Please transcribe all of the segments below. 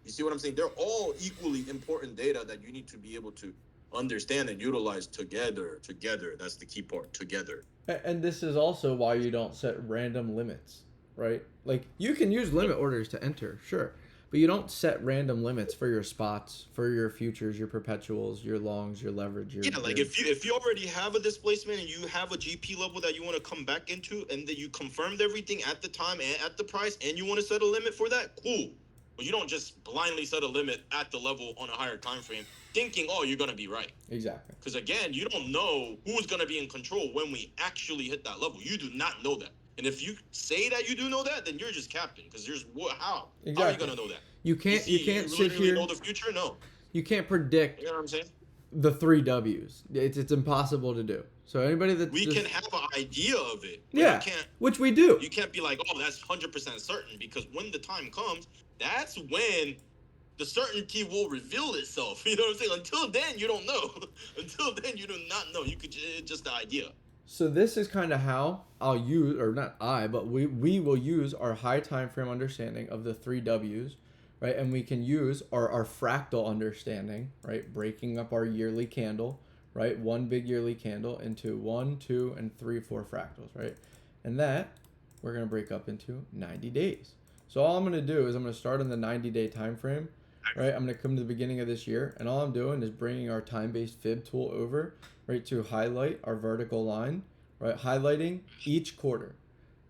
You see what I'm saying? They're all equally important data that you need to be able to understand and utilize together. Together, that's the key part. Together. And this is also why you don't set random limits, right? Like you can use limit orders to enter, sure, but you don't set random limits for your spots, for your futures, your perpetuals, your longs, your leverage, Yeah, like your if you already have a displacement and you have a GP level that you want to come back into, and that you confirmed everything at the time and at the price, and you want to set a limit for that, cool. But you don't just blindly set a limit at the level on a higher time frame, thinking, oh, you're gonna be right. exactly. Because again, you don't know who's gonna be in control when we actually hit that level. You do not know that. And if you say that you do know that, then you're just capping. Because there's what? How are you Exactly. gonna know that? You You can't you see, can't you sit literally know here. the future? No. You can't predict You know what I'm saying? the three W's. It's impossible to do. So anybody that's We can just have an idea of it, but you yeah, can't which we do. you can't be like, oh, that's 100% certain, because when the time comes, that's when the certainty will reveal itself. You know what I'm saying? Until then, you don't know. Until then, you do not know. You could just the idea. So this is kind of how I'll use, or not I, but we will use our high time frame understanding of the three W's, right? And we can use our fractal understanding, right? Breaking up our yearly candle, right? One big yearly candle into one, two, and three, four fractals, right? And that we're gonna break up into 90 days. So all I'm gonna do is I'm gonna start on the 90-day time frame, right? I'm gonna come to the beginning of this year, and all I'm doing is bringing our time-based fib tool over, right, to highlight our vertical line, right, highlighting each quarter,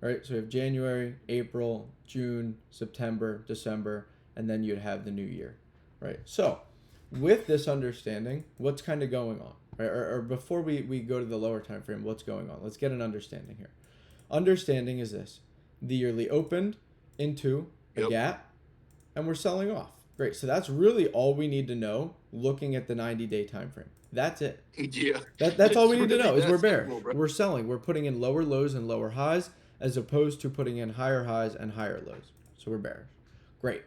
right? So we have January, April, June, September, December, and then you'd have the new year, right? So with this understanding, what's kind of going on, right? Or before we go to the lower time frame, what's going on? Let's get an understanding here. Understanding is this: the yearly opened into a Yep. gap, and we're selling off. Great. So that's really all we need to know looking at the 90-day time frame. That's it. Yeah. That's all It's we need to really know is we're that bearish. simple, bro. We're selling. We're putting in lower lows and lower highs as opposed to putting in higher highs and higher lows. So we're bearish. Great.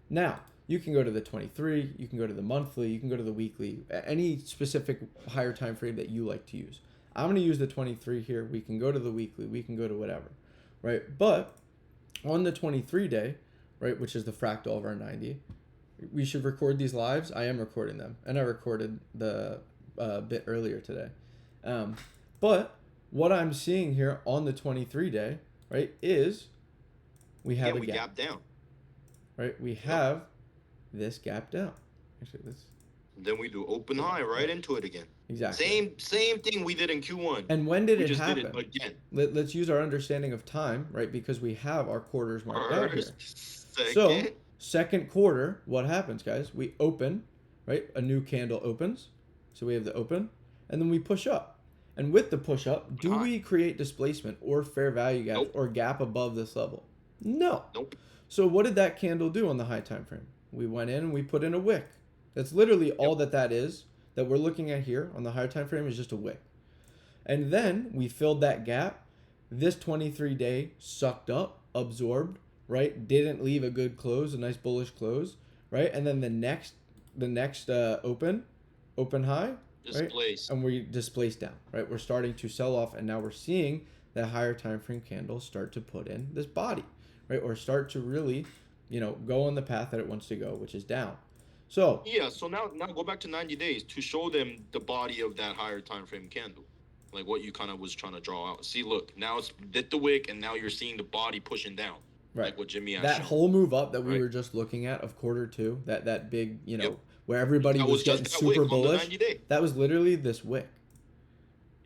Now, you can go to the 23, you can go to the monthly, you can go to the weekly, any specific higher time frame that you like to use. I'm going to use the 23 here. We can go to the weekly, we can go to whatever. Right? But on the 23 day, right, which is the fractal of our 90, we should record these lives. I am recording them, and I recorded the bit earlier today. Um, but what I'm seeing here on the 23 day, right, is we Yeah, have a we gap, gap down. right? We Yep. have this gap down. Actually, this Then we do open high right into it again. exactly. Same thing we did in Q1. And when did We it just did it happen? again. Let's use our understanding of time, right? Because we have our quarters marked out here. First, So, second. second quarter, what happens, guys? We open, right? A new candle opens. So we have the open, and then we push up. And with the push up, do High. we create displacement or fair value gaps Nope. or gap above this level? No. Nope. So what did that candle do on the high time frame? We went in and we put in a wick. That's literally all that is that we're looking at here on the higher time frame is just a wick. And then we filled that gap. This 23 day sucked up, absorbed, right? Didn't leave a good close, a nice bullish close, right? And then the next open high, right? Displace. And we displaced down, right? We're starting to sell off, and now we're seeing that higher time frame candle start to put in this body, right? Or start to really, go on the path that it wants to go, which is down. So Yeah, so now go back to 90 days to show them the body of that higher time frame candle. Like what you kind of was trying to draw out. See, look, now it's did the wick, and now you're seeing the body pushing down. right, Like what Jimmy has that shown. whole move up that we Right. were just looking at of quarter two, that big, Yep. where everybody That was was just getting that wick super on the bullish, 90-day. that was literally this wick.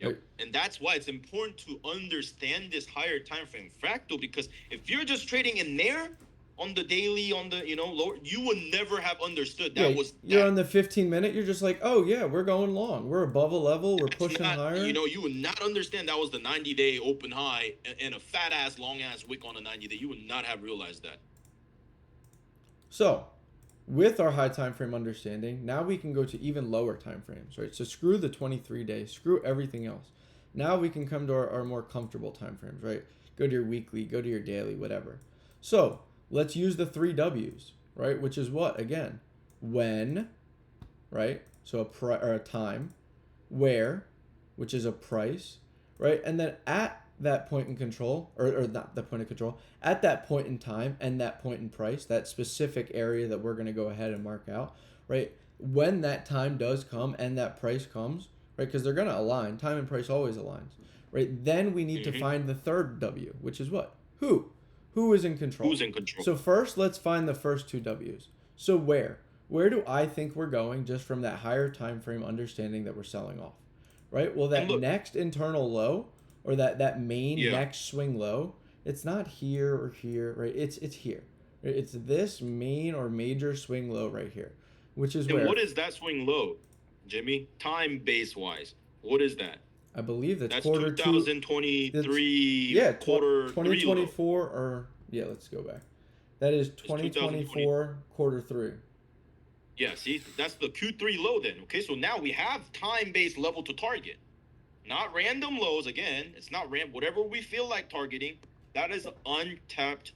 Yep. Right? And that's why it's important to understand this higher time frame fractal, because if you're just trading in there on the daily, on the lower, you would never have understood that Yeah, was you're that. on the 15-minute. You're just like, oh yeah, we're going long. We're above a level. We're That's pushing not, higher. you would not understand that was the 90-day open high and a fat ass long ass wick on a 90-day. You would not have realized that. So, with our high time frame understanding, now we can go to even lower time frames, right? So screw the 23 days, screw everything else. Now we can come to our more comfortable time frames, right? Go to your weekly, go to your daily, whatever. So let's use the three W's, right? Which is what again? When, right? So a time, where, which is a price, right? And then at that point in control, or not the point of control, at that point in time and that point in price, that specific area that we're going to go ahead and mark out, right? When that time does come and that price comes, right? Because they're going to align. Time and price always aligns, right? Then we need to find the third W, which is what? Who? Who is in control? Who's in control? So first, let's find the first two W's. So where? Where do I think we're going just from that higher time frame understanding that we're selling off, right? Well, that next internal low, or that main next swing low, it's not here or here, right? It's here. It's this main or major swing low right here, which is where. What is that swing low, Jimmy? Time base wise, what is that? I believe that's quarter 2023. Quarter 2024 or let's go back. That is 2024 quarter 3. Yeah, see, that's the Q3 low then. Okay, so now we have time-based level to target. Not random lows again. It's not whatever we feel like targeting. That is untapped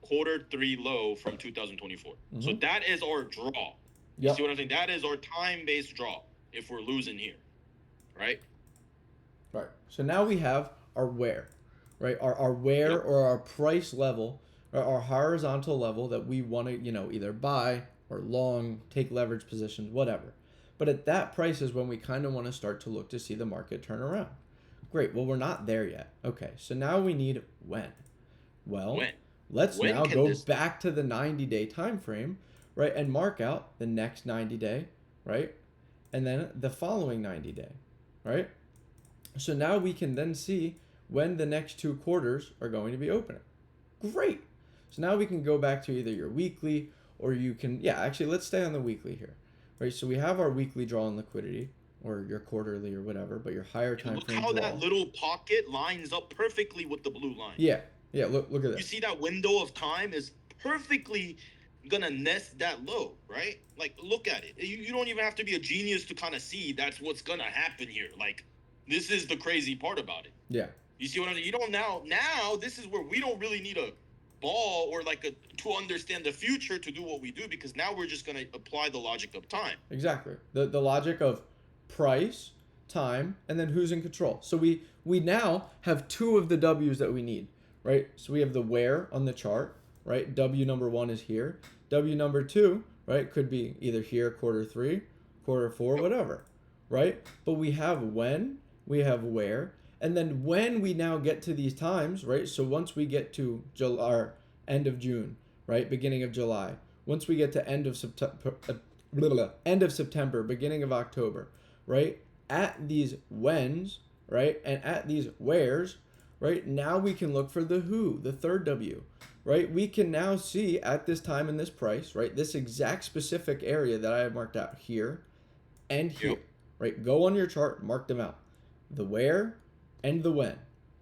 quarter 3 low from 2024. Mm-hmm. So that is our draw. You see what I'm saying? That is our time-based draw if we're losing here. Right? Right. So now we have our where, right? Our where or our price level, or our horizontal level that we want to, either buy or long, take leverage positions, whatever. But at that price is when we kind of want to start to look to see the market turn around. Great. Well, we're not there yet. Okay. So now we need when. Well, let's now go back to the 90-day time frame, right? And mark out the next 90-day, right? And then the following 90-day, right? So now we can then see when the next 2 quarters are going to be opening. Great. So now we can go back to either your weekly, or you can, actually, let's stay on the weekly here, right? So we have our weekly draw in liquidity, or your quarterly or whatever, but your higher time frame draw. Look how that little pocket lines up perfectly with the blue line. Yeah, look at that. You see that window of time is perfectly gonna nest that low, right? Like, look at it. You don't even have to be a genius to kind of see that's what's gonna happen here. Like, this is the crazy part about it. Yeah. You see what I'm saying? You don't now this is where we don't really need a ball or to understand the future to do what we do, because now we're just going to apply the logic of time. Exactly. The logic of price, time, and then who's in control. So we now have 2 of the W's that we need, right? So we have the where on the chart, right? W number 1 is here. W number 2, right, could be either here, quarter 3, quarter 4, whatever, right? But we have when, we have where, and then when we now get to these times, right? So once we get to our end of June, right? Beginning of July. Once we get to end of September, beginning of October, right? At these whens, right? And at these wheres, right? Now we can look for the who, the third W, right? We can now see at this time and this price, right? This exact specific area that I have marked out here and here, right? Go on your chart, mark them out. The where and the when,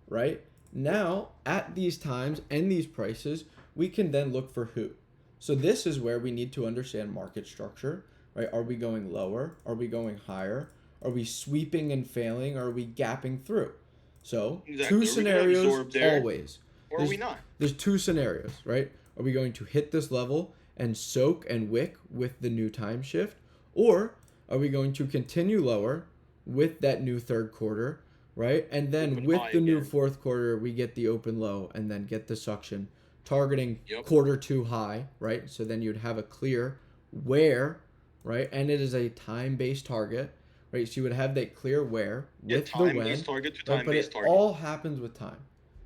right? Now, at these times and these prices, we can then look for who. So this is where we need to understand market structure, right? Are we going lower? Are we going higher? Are we sweeping and failing? Or are we gapping through? So 2 scenarios always. Or are we not? There's 2 scenarios, right? Are we going to hit this level and soak and wick with the new time shift? Or are we going to continue lower with that new third quarter, right? And then with the new fourth quarter, we get the open low and then get the suction targeting quarter 2 high, right? So then you'd have a clear where, right? And it is a time-based target, right? So you would have that clear where with the when, target to right? But it all happens with time.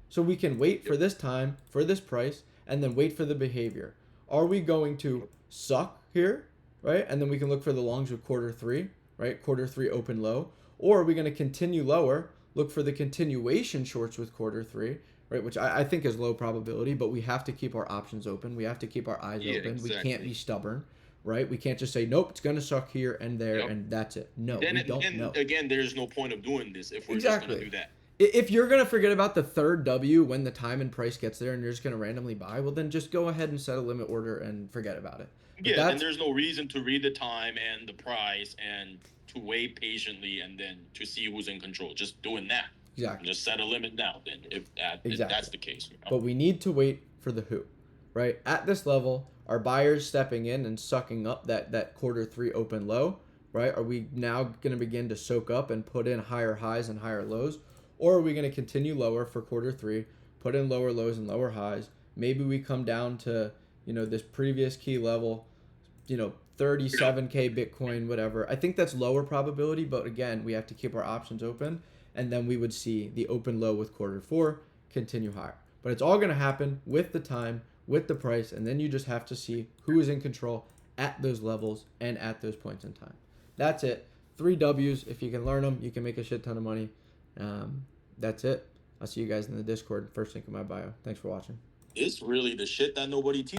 So we can wait for this time, for this price, and then wait for the behavior. Are we going to suck here, right? And then we can look for the longs of quarter 3, right? Quarter 3 open low. Or are we going to continue lower, look for the continuation shorts with quarter 3, right? Which I think is low probability, but we have to keep our options open. We have to keep our eyes open. Exactly. We can't be stubborn, right? We can't just say, nope, it's going to suck here and there, and that's it. No, we don't know. Again, there's no point of doing this if we're just going to do that. If you're going to forget about the third W when the time and price gets there and you're just going to randomly buy, well, then just go ahead and set a limit order and forget about it. But and there's no reason to read the time and the price and to wait patiently and then to see who's in control. Just doing that. Exactly. Just set a limit now then if that's the case. You know? But we need to wait for the who, right? At this level, are buyers stepping in and sucking up that quarter 3 open low, right? Are we now going to begin to soak up and put in higher highs and higher lows? Or are we going to continue lower for quarter three, put in lower lows and lower highs? Maybe we come down to, this previous key level, 37K Bitcoin, whatever. I think that's lower probability, but again, we have to keep our options open. And then we would see the open low with quarter four continue higher. But it's all going to happen with the time, with the price, and then you just have to see who is in control at those levels and at those points in time. That's it. 3 W's. If you can learn them, you can make a shit ton of money. That's it. I'll see you guys in the Discord. First link in my bio. Thanks for watching. It's really the shit that nobody teaches.